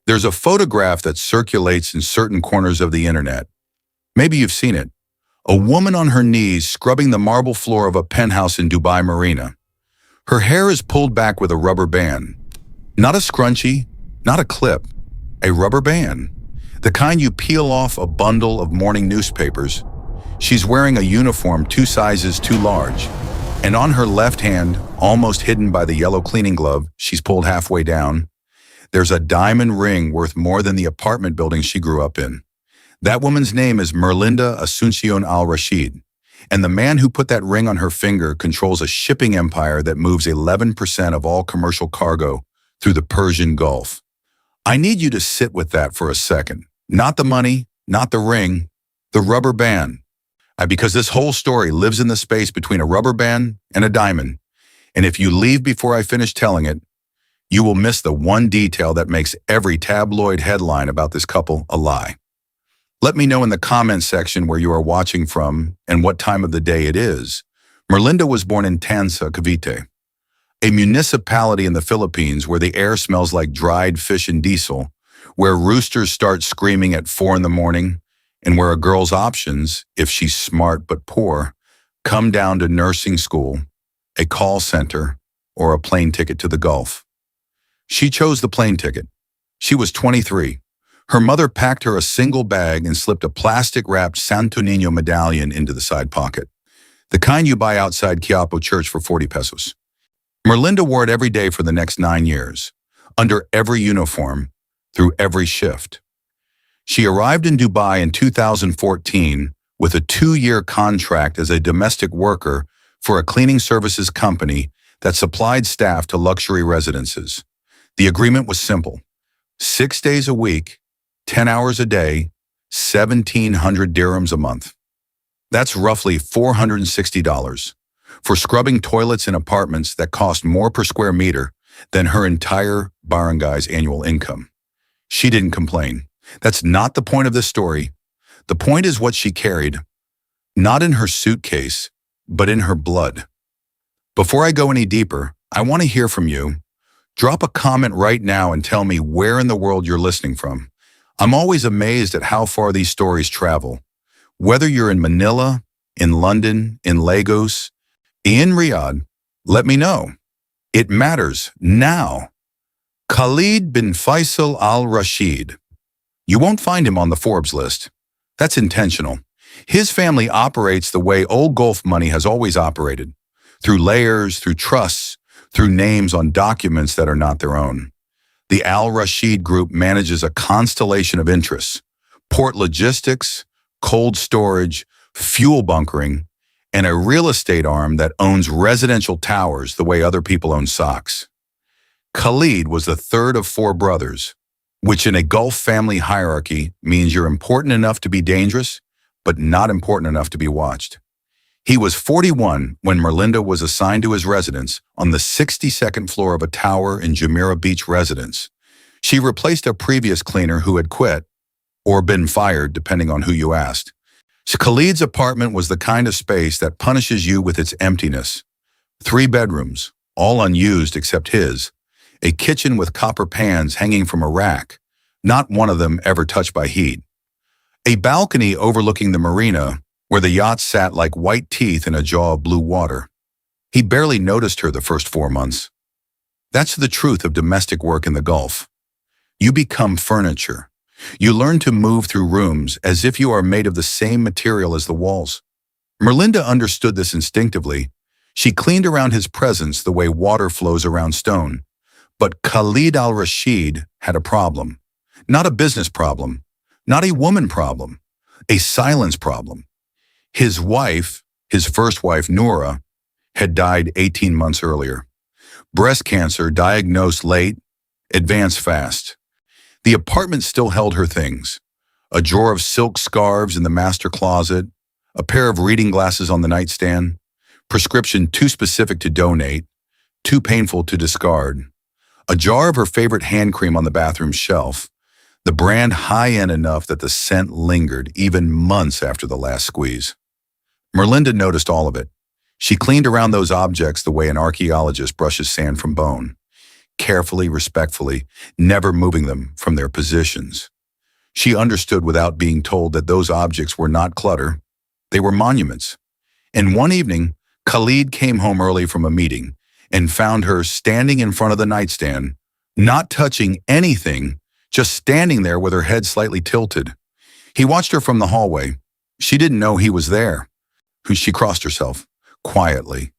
There's a photograph that circulates in certain corners of the internet. Maybe you've seen it. A woman on her knees scrubbing the marble floor of a penthouse in Dubai Marina. Her hair is pulled back with a rubber band. Not a scrunchie, not a clip, a rubber band. The kind you peel off a bundle of morning newspapers. She's wearing a uniform 2 sizes too large. And on her left hand, almost hidden by the yellow cleaning glove she's pulled halfway down, there's a diamond ring worth more than the apartment building she grew up in. That woman's name is Merlinda Asuncion al-Rashid, and the man who put that ring on her finger controls a shipping empire that moves 11% of all commercial cargo through the Persian Gulf. I need you to sit with that for a second. Not the money, not the ring, the rubber band. Because this whole story lives in the space between a rubber band and a diamond. And if you leave before I finish telling it, you will miss the one detail that makes every tabloid headline about this couple a lie. Let me know in the comments section where you are watching from and what time of the day it is. Merlinda was born in Tansa, Cavite, a municipality in the Philippines where the air smells like dried fish and diesel, where roosters start screaming at 4 in the morning, and where a girl's options, if she's smart but poor, come down to nursing school, a call center, or a plane ticket to the Gulf. She chose the plane ticket. She was 23. Her mother packed her a single bag and slipped a plastic-wrapped Santo Niño medallion into the side pocket, the kind you buy outside Quiapo Church for 40 pesos. Merlinda wore it every day for the next 9 years, under every uniform, through every shift. She arrived in Dubai in 2014 with a 2-year contract as a domestic worker for a cleaning services company that supplied staff to luxury residences. The agreement was simple: 6 days a week, 10 hours a day, 1,700 dirhams a month. That's roughly $460 for scrubbing toilets in apartments that cost more per square meter than her entire barangay's annual income. She didn't complain. That's not the point of this story. The point is what she carried, not in her suitcase, but in her blood. Before I go any deeper, I want to hear from you. Drop a comment right now and tell me where in the world you're listening from. I'm always amazed at how far these stories travel. Whether you're in Manila, in London, in Lagos, in Riyadh, let me know. It matters now. Khalid bin Faisal al-Rashid. You won't find him on the Forbes list. That's intentional. His family operates the way old Gulf money has always operated, through layers, through trusts, through names on documents that are not their own. The Al-Rashid Group manages a constellation of interests: port logistics, cold storage, fuel bunkering, and a real estate arm that owns residential towers the way other people own socks. Khalid was the third of 4 brothers, which in a Gulf family hierarchy means you're important enough to be dangerous, but not important enough to be watched. He was 41 when Merlinda was assigned to his residence on the 62nd floor of a tower in Jumeirah Beach residence. She replaced a previous cleaner who had quit, or been fired, depending on who you asked. Khalid's apartment was the kind of space that punishes you with its emptiness. 3 bedrooms, all unused except his. A kitchen with copper pans hanging from a rack, not one of them ever touched by heat. A balcony overlooking the marina, where the yacht sat like white teeth in a jaw of blue water. He barely noticed her the first 4 months. That's the truth of domestic work in the Gulf. You become furniture. You learn to move through rooms as if you are made of the same material as the walls. Merlinda understood this instinctively. She cleaned around his presence the way water flows around stone. But Khalid al-Rashid had a problem. Not a business problem. Not a woman problem. A silence problem. His wife, his first wife, Noura, had died 18 months earlier. Breast cancer diagnosed late, advanced fast. The apartment still held her things: a drawer of silk scarves in the master closet, a pair of reading glasses on the nightstand, prescription too specific to donate, too painful to discard, a jar of her favorite hand cream on the bathroom shelf, the brand high-end enough that the scent lingered even months after the last squeeze. Merlinda noticed all of it. She cleaned around those objects the way an archaeologist brushes sand from bone. carefully, respectfully, never moving them from their positions. She understood without being told that those objects were not clutter, they were monuments. And one evening, Khalid came home early from a meeting and found her standing in front of the nightstand, not touching anything, just standing there with her head slightly tilted. He watched her from the hallway. She didn't know he was there. She crossed herself, quietly,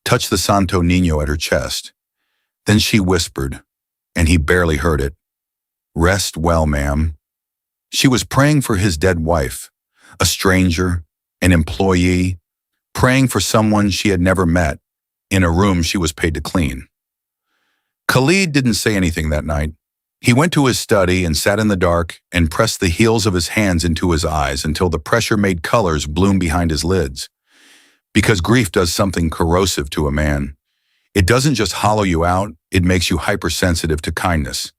touched the Santo Niño at her chest. Then she whispered, and he barely heard it, "Rest well, ma'am." She was praying for his dead wife, a stranger, an employee, praying for someone she had never met, in a room she was paid to clean. Khalid didn't say anything that night. He went to his study and sat in the dark and pressed the heels of his hands into his eyes until the pressure made colors bloom behind his lids. Because grief does something corrosive to a man. It doesn't just hollow you out, it makes you hypersensitive to kindness.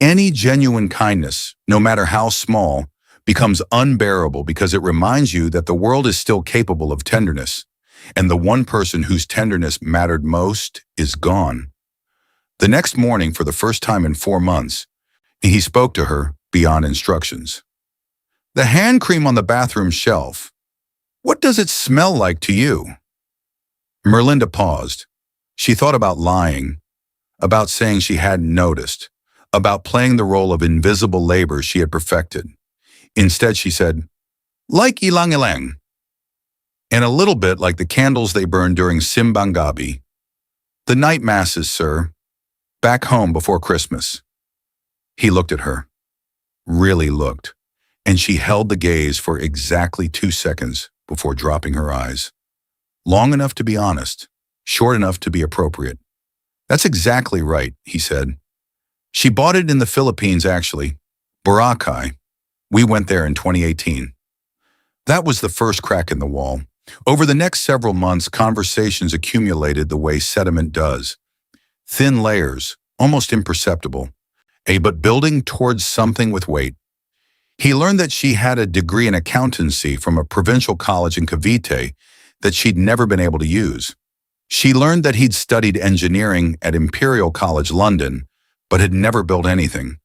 Any genuine kindness, no matter how small, becomes unbearable because it reminds you that the world is still capable of tenderness, and the one person whose tenderness mattered most is gone. The next morning, for the first time in 4 months, he spoke to her beyond instructions. "The hand cream on the bathroom shelf. What does it smell like to you?" Merlinda paused. She thought about lying, about saying she hadn't noticed, about playing the role of invisible labor she had perfected. Instead, she said, "Like ilang ilang," and a little bit like the candles they burned during Simbang Gabi. "The night masses, sir. Back home before Christmas." He looked at her, really looked, and she held the gaze for exactly 2 seconds before dropping her eyes. Long enough to be honest, short enough to be appropriate. "That's exactly right," he said. "She bought it in the Philippines, actually. Boracay. We went there in 2018. That was the first crack in the wall. Over the next several months, conversations accumulated the way sediment does. Thin layers, almost imperceptible, but building towards something with weight. He learned that she had a degree in accountancy from a provincial college in Cavite that she'd never been able to use. She learned that he'd studied engineering at Imperial College London, but had never built anything.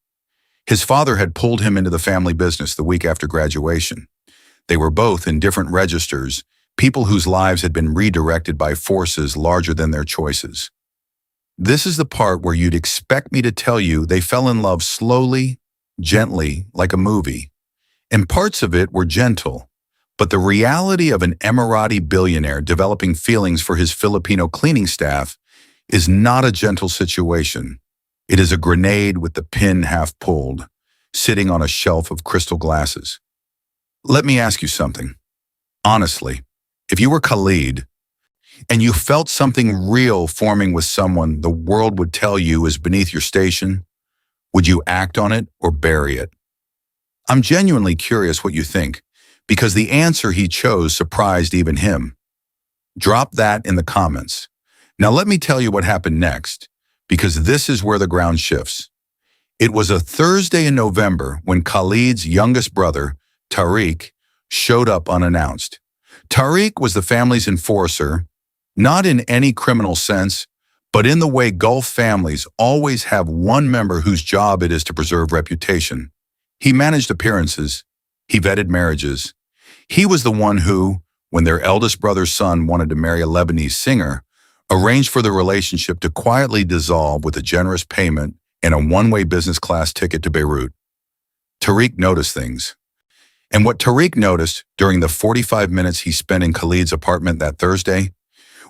His father had pulled him into the family business the week after graduation. They were both in different registers, people whose lives had been redirected by forces larger than their choices. This is the part where you'd expect me to tell you they fell in love slowly, gently, like a movie. And parts of it were gentle. But the reality of an Emirati billionaire developing feelings for his Filipino cleaning staff is not a gentle situation. It is a grenade with the pin half pulled, sitting on a shelf of crystal glasses. Let me ask you something. Honestly, if you were Khalid, and you felt something real forming with someone the world would tell you is beneath your station, would you act on it or bury it? I'm genuinely curious what you think, because the answer he chose surprised even him. Drop that in the comments. Now let me tell you what happened next, because this is where the ground shifts. It was a Thursday in November when Khalid's youngest brother, Tariq, showed up unannounced. Tariq was the family's enforcer, not in any criminal sense, but in the way Gulf families always have one member whose job it is to preserve reputation. He managed appearances. He vetted marriages. He was the one who, when their eldest brother's son wanted to marry a Lebanese singer, arranged for the relationship to quietly dissolve with a generous payment and a one-way business class ticket to Beirut. Tariq noticed things. And what Tariq noticed during the 45 minutes he spent in Khalid's apartment that Thursday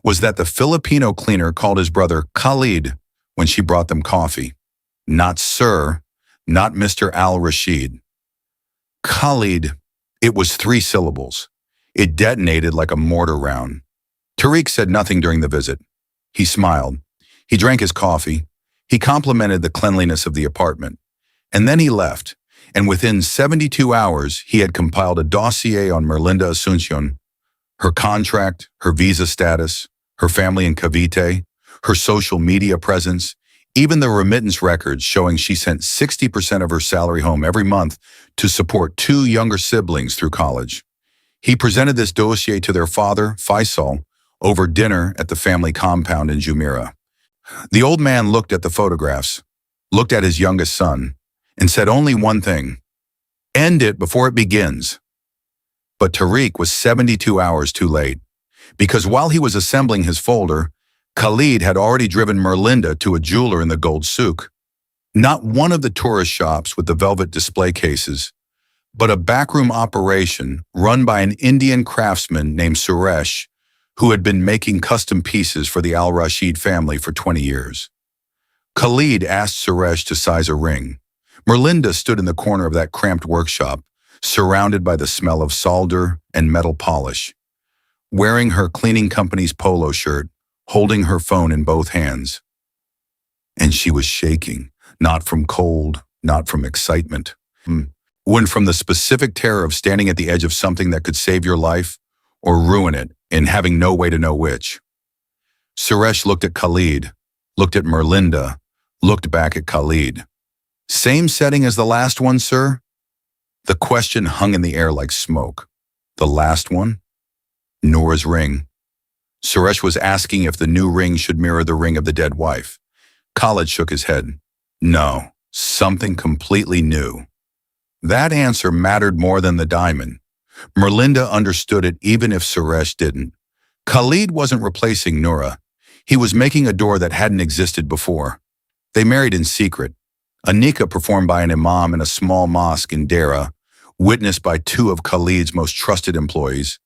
was that the Filipino cleaner called his brother Khalid when she brought them coffee. Not Sir, not Mr. Al-Rashid. Khalid. It was 3 syllables. It detonated like a mortar round. Tariq said nothing during the visit. He smiled. He drank his coffee. He complimented the cleanliness of the apartment. And then he left. And within 72 hours, he had compiled a dossier on Merlinda Asuncion, her contract, her visa status, her family in Cavite, her social media presence, even the remittance records showing she sent 60% of her salary home every month to support 2 younger siblings through college. He presented this dossier to their father, Faisal, over dinner at the family compound in Jumeirah. The old man looked at the photographs, looked at his youngest son, and said only one thing: end it before it begins. But Tariq was 72 hours too late, because while he was assembling his folder, Khalid had already driven Merlinda to a jeweler in the gold souk. Not one of the tourist shops with the velvet display cases, but a backroom operation run by an Indian craftsman named Suresh, who had been making custom pieces for the Al-Rashid family for 20 years. Khalid asked Suresh to size a ring. Merlinda stood in the corner of that cramped workshop, surrounded by the smell of solder and metal polish, wearing her cleaning company's polo shirt, holding her phone in both hands. And she was shaking, not from cold, not from excitement, when from the specific terror of standing at the edge of something that could save your life or ruin it and having no way to know which. Suresh looked at Khalid, looked at Merlinda, looked back at Khalid. Same setting as the last one, sir? The question hung in the air like smoke. The last one? Nora's ring. Suresh was asking if the new ring should mirror the ring of the dead wife. Khalid shook his head. No, something completely new. That answer mattered more than the diamond. Merlinda understood it even if Suresh didn't. Khalid wasn't replacing Nora. He was making a door that hadn't existed before. They married in secret. A nikah performed by an imam in a small mosque in Deira, witnessed by two of Khalid's most trusted employees.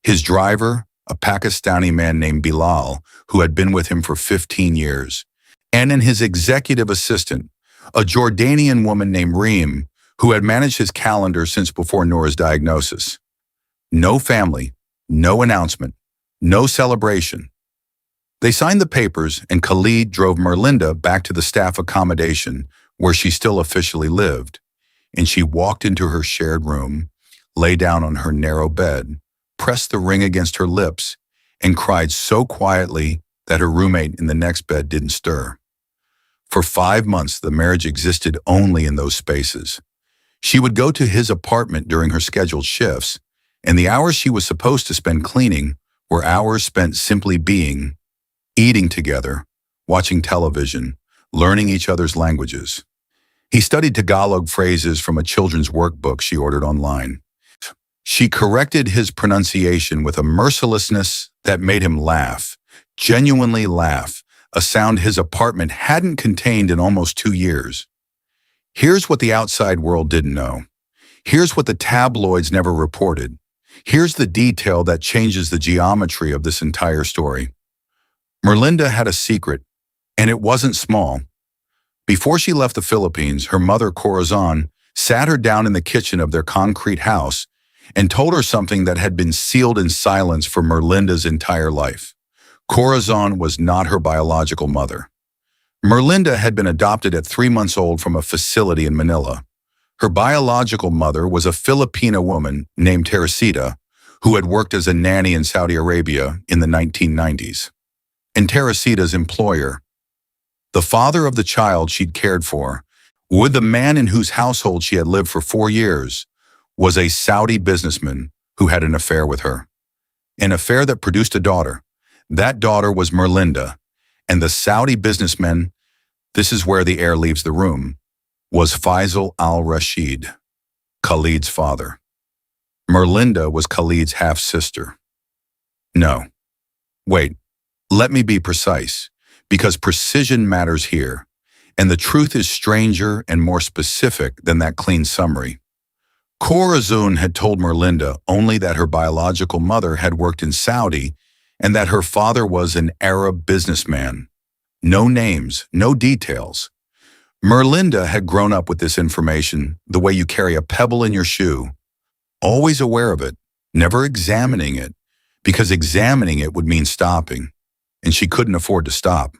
His driver, a Pakistani man named Bilal, who had been with him for 15 years, and in his executive assistant, a Jordanian woman named Reem, who had managed his calendar since before Nora's diagnosis. No family, no announcement, no celebration. They signed the papers, and Khalid drove Merlinda back to the staff accommodation where she still officially lived, and she walked into her shared room, lay down on her narrow bed, pressed the ring against her lips, and cried so quietly that her roommate in the next bed didn't stir. For 5 months, the marriage existed only in those spaces. She would go to his apartment during her scheduled shifts, and the hours she was supposed to spend cleaning were hours spent simply being, eating together, watching television, learning each other's languages. He studied Tagalog phrases from a children's workbook she ordered online. She corrected his pronunciation with a mercilessness that made him laugh, genuinely laugh, a sound his apartment hadn't contained in almost 2 years. Here's what the outside world didn't know. Here's what the tabloids never reported. Here's the detail that changes the geometry of this entire story. Merlinda had a secret, and it wasn't small. Before she left the Philippines, her mother, Corazon, sat her down in the kitchen of their concrete house and told her something that had been sealed in silence for Merlinda's entire life. Corazon was not her biological mother. Merlinda had been adopted at 3 months old from a facility in Manila. Her biological mother was a Filipino woman named Teresita, who had worked as a nanny in Saudi Arabia in the 1990s. And Teresita's employer, the father of the child she'd cared for, with the man in whose household she had lived for 4 years, was a Saudi businessman who had an affair with her. An affair that produced a daughter. That daughter was Merlinda, and the Saudi businessman, this is where the air leaves the room, was Faisal al-Rashid, Khalid's father. Merlinda was Khalid's half-sister. No. Wait, let me be precise, because precision matters here, and the truth is stranger and more specific than that clean summary. Corazon had told Merlinda only that her biological mother had worked in Saudi and that her father was an Arab businessman. No names, no details. Merlinda had grown up with this information the way you carry a pebble in your shoe, always aware of it, never examining it, because examining it would mean stopping, and she couldn't afford to stop.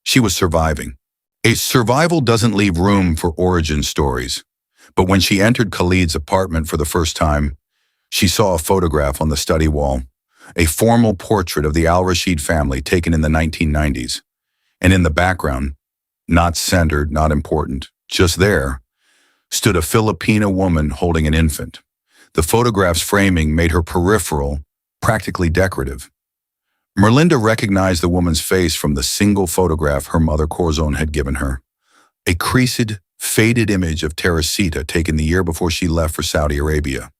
She was surviving. A survival doesn't leave room for origin stories, but when she entered Khalid's apartment for the first time, she saw a photograph on the study wall, a formal portrait of the Al-Rashid family taken in the 1990s. And in the background, not centered, not important, just there, stood a Filipino woman holding an infant. The photograph's framing made her peripheral, practically decorative. Merlinda recognized the woman's face from the single photograph her mother Corazon had given her. A creased, faded image of Teresita taken the year before she left for Saudi Arabia.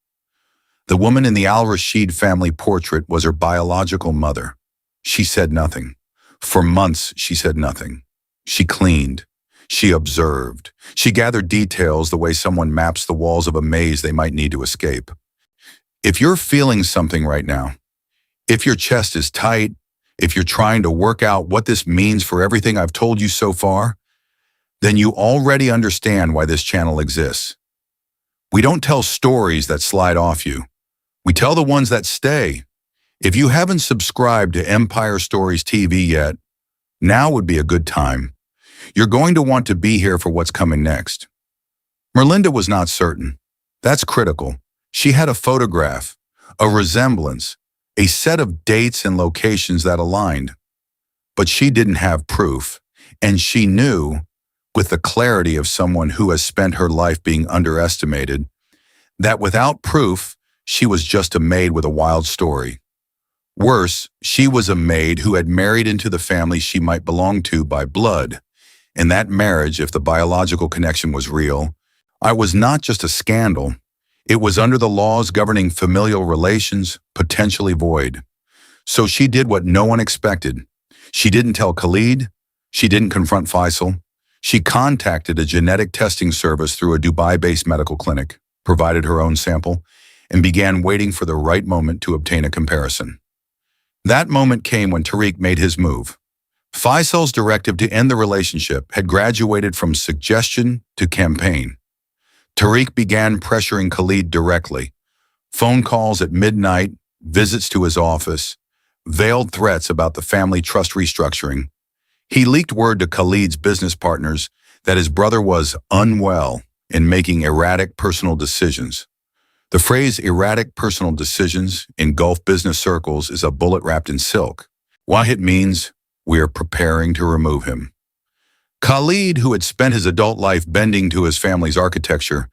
The woman in the Al-Rashid family portrait was her biological mother. She said nothing. For months, she said nothing. She cleaned. She observed. She gathered details the way someone maps the walls of a maze they might need to escape. If you're feeling something right now, if your chest is tight, if you're trying to work out what this means for everything I've told you so far, then you already understand why this channel exists. We don't tell stories that slide off you. We tell the ones that stay. If you haven't subscribed to Empire Stories TV yet, now would be a good time. You're going to want to be here for what's coming next. Merlinda was not certain. That's critical. She had a photograph, a resemblance, a set of dates and locations that aligned. But she didn't have proof, and she knew, with the clarity of someone who has spent her life being underestimated, that without proof, she was just a maid with a wild story. Worse, she was a maid who had married into the family she might belong to by blood. And that marriage, if the biological connection was real, it was not just a scandal. It was under the laws governing familial relations, potentially void. So she did what no one expected. She didn't tell Khalid. She didn't confront Faisal. She contacted a genetic testing service through a Dubai-based medical clinic, provided her own sample, and began waiting for the right moment to obtain a comparison. That moment came when Tariq made his move. Faisal's directive to end the relationship had graduated from suggestion to campaign. Tariq began pressuring Khalid directly. Phone calls at midnight, visits to his office, veiled threats about the family trust restructuring. He leaked word to Khalid's business partners that his brother was unwell and making erratic personal decisions. The phrase erratic personal decisions in Gulf business circles is a bullet wrapped in silk. Why it means we are preparing to remove him. Khalid, who had spent his adult life bending to his family's architecture,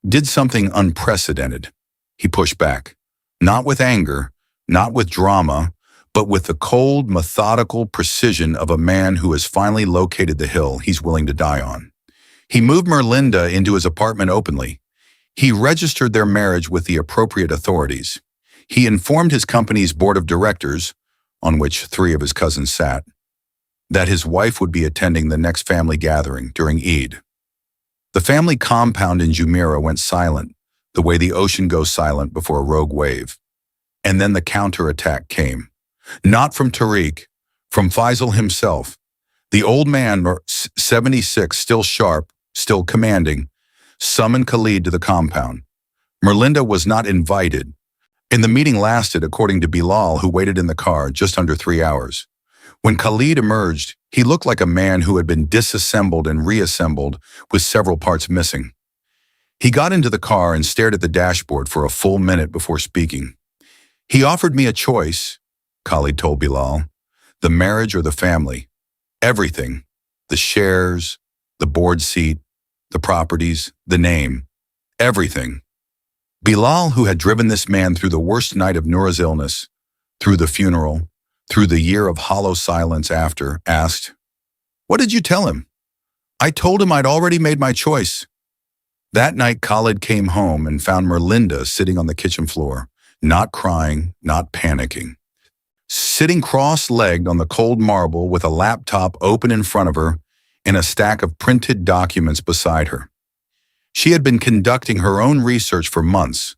did something unprecedented. He pushed back, not with anger, not with drama, but with the cold, methodical precision of a man who has finally located the hill he's willing to die on. He moved Merlinda into his apartment openly. He registered their marriage with the appropriate authorities. He informed his company's board of directors, on which 3 of his cousins sat, that his wife would be attending the next family gathering during Eid. The family compound in Jumeirah went silent, the way the ocean goes silent before a rogue wave. And then the counterattack came. Not from Tariq, from Faisal himself. The old man, 76, still sharp, still commanding, summoned Khalid to the compound. Merlinda was not invited, and the meeting lasted, according to Bilal, who waited in the car, just under 3 hours. When Khalid emerged, he looked like a man who had been disassembled and reassembled with several parts missing. He got into the car and stared at the dashboard for a full minute before speaking. He offered me a choice, Khalid told Bilal. The marriage or the family. Everything. The shares, the board seat, the properties, the name. Everything. Bilal, who had driven this man through the worst night of Noura's illness, through the funeral, through the year of hollow silence after, asked, "What did you tell him?" "I told him I'd already made my choice." That night, Khalid came home and found Merlinda sitting on the kitchen floor, not crying, not panicking. Sitting cross-legged on the cold marble with a laptop open in front of her and a stack of printed documents beside her. She had been conducting her own research for months,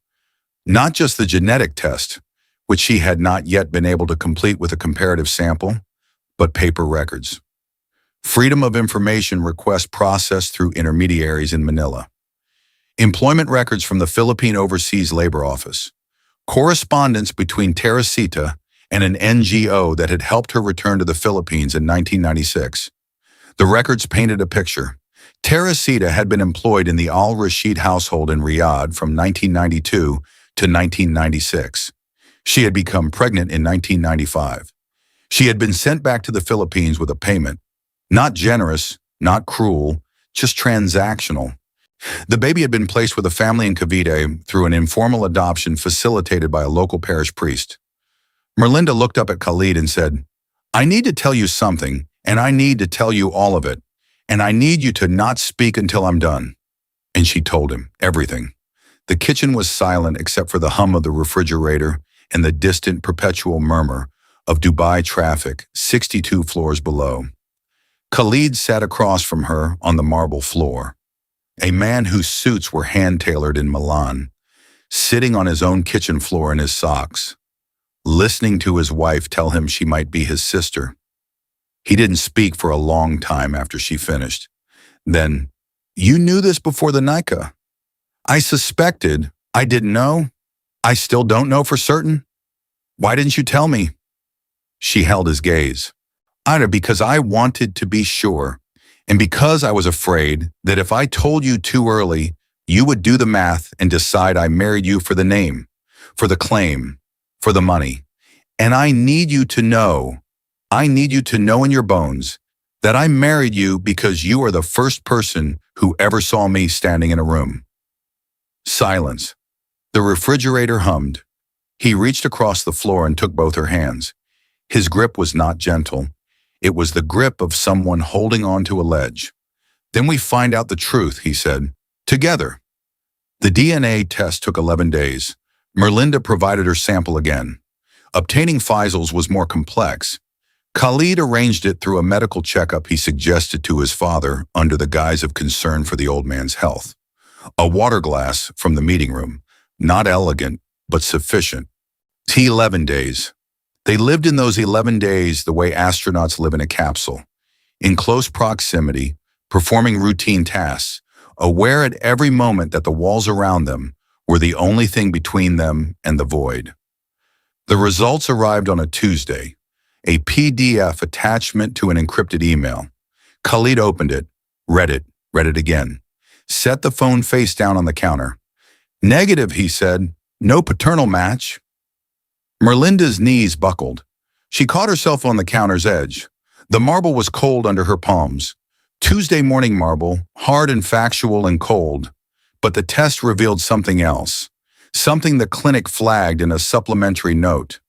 not just the genetic test, which she had not yet been able to complete with a comparative sample, but paper records. Freedom of information requests processed through intermediaries in Manila. Employment records from the Philippine Overseas Labor Office. Correspondence between Teresita and an NGO that had helped her return to the Philippines in 1996. The records painted a picture. Teresita had been employed in the Al-Rashid household in Riyadh from 1992 to 1996. She had become pregnant in 1995. She had been sent back to the Philippines with a payment. Not generous, not cruel, just transactional. The baby had been placed with a family in Cavite through an informal adoption facilitated by a local parish priest. Merlinda looked up at Khalid and said, I need to tell you something, and I need to tell you all of it, and I need you to not speak until I'm done. And she told him everything. The kitchen was silent except for the hum of the refrigerator and the distant perpetual murmur of Dubai traffic 62 floors below. Khalid sat across from her on the marble floor, a man whose suits were hand-tailored in Milan, sitting on his own kitchen floor in his socks, listening to his wife tell him she might be his sister. He didn't speak for a long time after she finished. Then, you knew this before the Nikah? I suspected. I didn't know. I still don't know for certain. Why didn't you tell me? She held his gaze. Because I wanted to be sure, and because I was afraid that if I told you too early, you would do the math and decide I married you for the name, for the claim, for the money. And I need you to know in your bones that I married you because you are the first person who ever saw me standing in a room. Silence. The refrigerator hummed. He reached across the floor and took both her hands. His grip was not gentle. It was the grip of someone holding on to a ledge. Then we find out the truth, he said, together. The DNA test took 11 days. Merlinda provided her sample again. Obtaining Faisal's was more complex. Khalid arranged it through a medical checkup he suggested to his father under the guise of concern for the old man's health. A water glass from the meeting room, not elegant, but sufficient. 11 days. They lived in those 11 days the way astronauts live in a capsule, in close proximity, performing routine tasks, aware at every moment that the walls around them were the only thing between them and the void. The results arrived on a Tuesday, a PDF attachment to an encrypted email. Khalid opened it, read it again, set the phone face down on the counter. Negative, he said, no paternal match. Merlinda's knees buckled. She caught herself on the counter's edge. The marble was cold under her palms. Tuesday morning marble, hard and factual and cold. But the test revealed something else, something the clinic flagged in a supplementary note.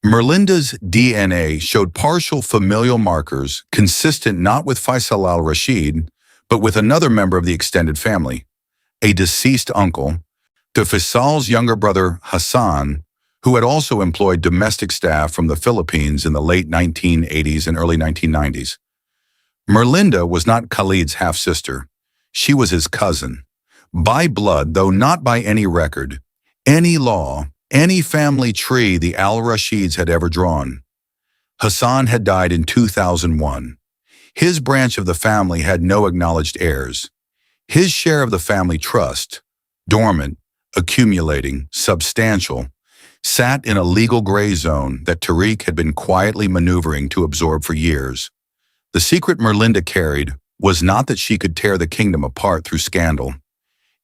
Merlinda's DNA showed partial familial markers consistent not with Faisal al-Rashid, but with another member of the extended family, a deceased uncle, to Faisal's younger brother Hassan, who had also employed domestic staff from the Philippines in the late 1980s and early 1990s. Merlinda was not Khalid's half-sister. She was his cousin. By blood, though not by any record, any law, any family tree the al-Rashids had ever drawn. Hassan had died in 2001. His branch of the family had no acknowledged heirs. His share of the family trust, dormant, accumulating, substantial, sat in a legal gray zone that Tariq had been quietly maneuvering to absorb for years. The secret Merlinda carried was not that she could tear the kingdom apart through scandal.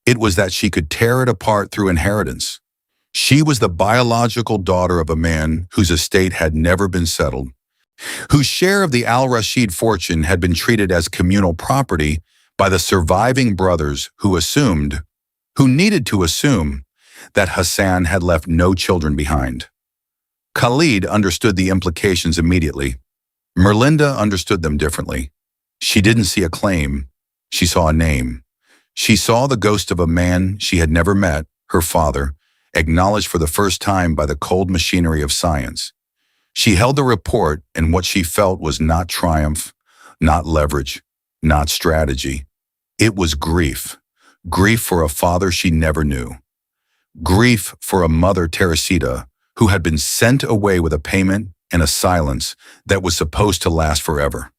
It was that she could tear it apart through inheritance. She was the biological daughter of a man whose estate had never been settled, whose share of the al-Rashid fortune had been treated as communal property by the surviving brothers who needed to assume, that Hassan had left no children behind. Khalid understood the implications immediately. Merlinda understood them differently. She didn't see a claim. She saw a name. She saw the ghost of a man she had never met, her father, acknowledged for the first time by the cold machinery of science. She held the report, and what she felt was not triumph, not leverage, not strategy. It was grief. Grief for a father she never knew. Grief for a mother, Teresita, who had been sent away with a payment and a silence that was supposed to last forever.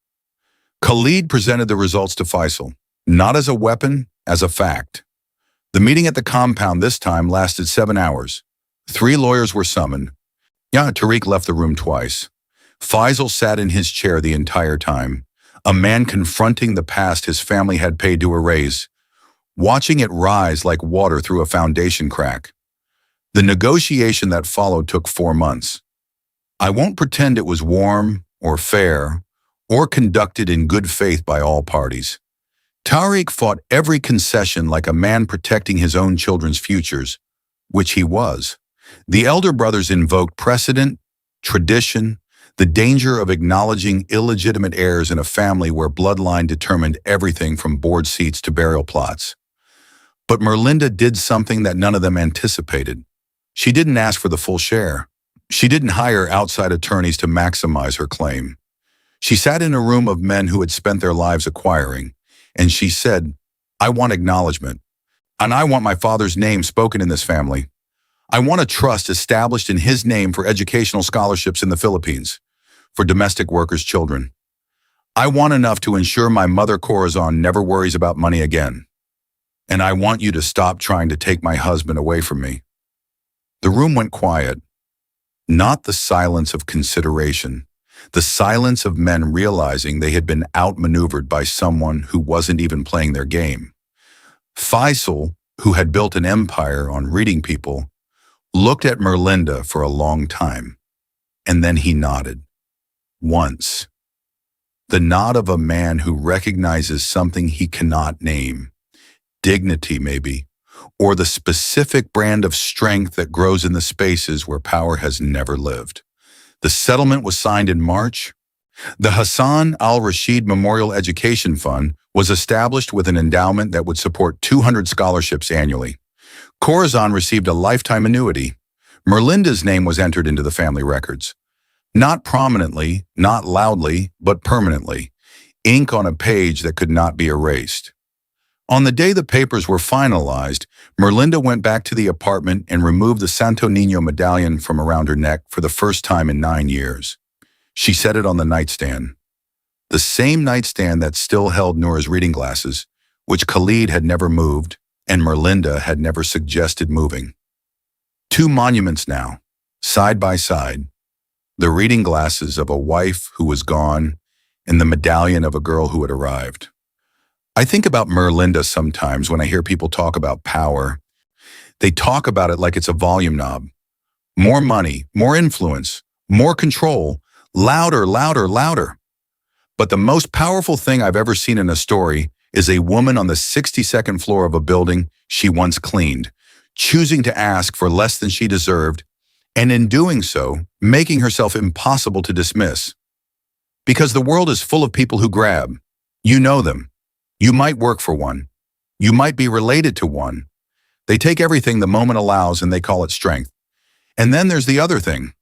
Khalid presented the results to Faisal, not as a weapon, as a fact. The meeting at the compound this time lasted 7 hours. 3 lawyers were summoned. Tariq left the room twice. Faisal sat in his chair the entire time, a man confronting the past his family had paid to erase, watching it rise like water through a foundation crack. The negotiation that followed took 4 months. I won't pretend it was warm or fair or conducted in good faith by all parties. Tariq fought every concession like a man protecting his own children's futures, which he was. The elder brothers invoked precedent, tradition, the danger of acknowledging illegitimate heirs in a family where bloodline determined everything from board seats to burial plots. But Merlinda did something that none of them anticipated. She didn't ask for the full share. She didn't hire outside attorneys to maximize her claim. She sat in a room of men who had spent their lives acquiring, and she said, "I want acknowledgement, and I want my father's name spoken in this family. I want a trust established in his name for educational scholarships in the Philippines, for domestic workers' children. I want enough to ensure my mother Corazon never worries about money again. And I want you to stop trying to take my husband away from me." The room went quiet. Not the silence of consideration, the silence of men realizing they had been outmaneuvered by someone who wasn't even playing their game. Faisal, who had built an empire on reading people, looked at Merlinda for a long time, and then he nodded. Once. The nod of a man who recognizes something he cannot name. Dignity, maybe, or the specific brand of strength that grows in the spaces where power has never lived. The settlement was signed in March. The Hassan al-Rashid Memorial Education Fund was established with an endowment that would support 200 scholarships annually. Corazon received a lifetime annuity. Merlinda's name was entered into the family records. Not prominently, not loudly, but permanently. Ink on a page that could not be erased. On the day the papers were finalized, Merlinda went back to the apartment and removed the Santo Niño medallion from around her neck for the first time in 9 years. She set it on the nightstand. The same nightstand that still held Noura's reading glasses, which Khalid had never moved and Merlinda had never suggested moving. 2 monuments now, side by side. The reading glasses of a wife who was gone and the medallion of a girl who had arrived. I think about Merlinda sometimes when I hear people talk about power. They talk about it like it's a volume knob. More money, more influence, more control, louder, louder, louder. But the most powerful thing I've ever seen in a story is a woman on the 62nd floor of a building she once cleaned, choosing to ask for less than she deserved, and in doing so, making herself impossible to dismiss. Because the world is full of people who grab. You know them. You might work for one. You might be related to one. They take everything the moment allows and they call it strength. And then there's the other thing,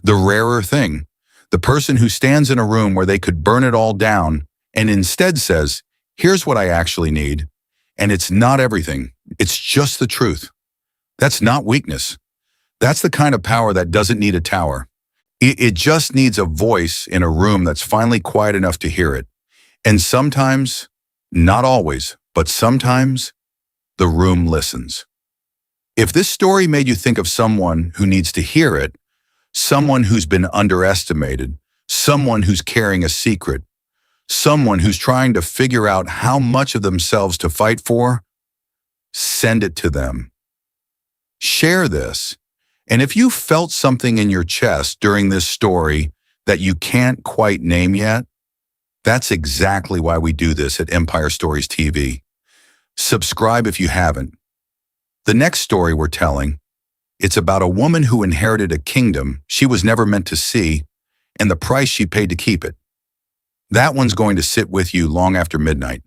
the rarer thing, the person who stands in a room where they could burn it all down and instead says, "Here's what I actually need." And it's not everything. It's just the truth. That's not weakness. That's the kind of power that doesn't need a tower. It just needs a voice in a room that's finally quiet enough to hear it. And sometimes, not always, but sometimes, the room listens. If this story made you think of someone who needs to hear it, someone who's been underestimated, someone who's carrying a secret, someone who's trying to figure out how much of themselves to fight for, send it to them. Share this. And if you felt something in your chest during this story that you can't quite name yet, that's exactly why we do this at Empire Stories TV. Subscribe if you haven't. The next story we're telling, it's about a woman who inherited a kingdom she was never meant to see and the price she paid to keep it. That one's going to sit with you long after midnight.